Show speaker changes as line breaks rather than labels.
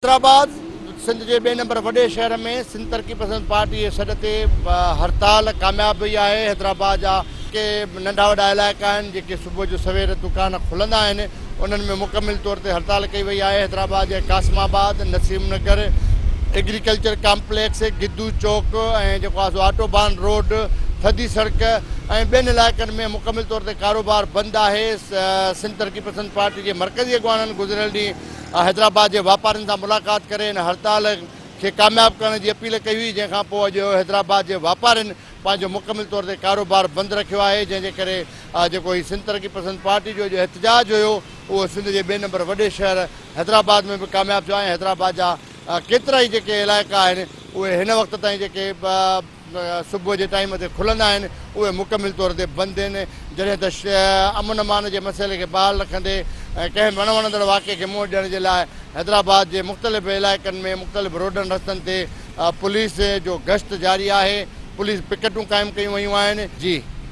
हैदराबाद सिंध के बे नंबर वॾे शहर में सिंध तरक़ी पसंद पार्टी जे सॾ ते हड़ताल कामयाब हुई आहे। हैदराबाद जा के नंढा वॾा इलाइक़ा आहिनि जेके सुबुह जो सवेर दुकान खुलंदा आहिनि, उन्हनि में मुकमिल तौर ते हड़ताल कई वई आहे। हैदराबाद जे कासिमाबाद, नसीम नगर, एग्रीकल्चर कॉम्प्लेक्स, गिद्दू चौक ऐं जेको आहे सो ऑटोबान रोड, थधी सड़क ऐं ॿियनि इलाइक़नि में मुकमिल तौर ते कारोबार बंदि आहे। सिंध तरक़ी पसंद पार्टी जे मर्कज़ी अॻवाननि गुज़िरियल ॾींहुं हैदराबाद जे वापारियुनि सां मुलाक़ात करे हिन हड़ताल खे कामयाब करण जी अपील कई हुई, जंहिंखां पोइ अॼु हैदराबाद जे वापारियुनि पंहिंजो मुकमिल तौर ते कारोबार बंदि रखियो आहे। जंहिंजे करे जेको ही सिंध तरक़ी पसंद पार्टी जो एहतजाज हुयो उहो सिंध जे ॿिए नंबर वॾे शहर हैदराबाद में बि कामयाब थियो आहे। हैदराबाद जा केतिरा ई जेके इलाइक़ा आहिनि उहे हिन वक़्त ताईं जेके सुबुह जे टाइम ते खुलंदा आहिनि उहे मुकमिल तौर ते बंदि आहिनि। जॾहिं त अमन अमान जे मसइले खे बहाल रखंदे ऐं कंहिं वणंदड़ वाक़े खे मुंहुं ॾियण जे लाइ हैदराबाद जे मुख़्तलिफ़ इलाइक़नि में मुख़्तलिफ़ रोडनि रस्तनि ते पुलिस जो गश्त जारी आहे। पुलिस पिकेटूं क़ाइमु कयूं वयूं आहिनि। जी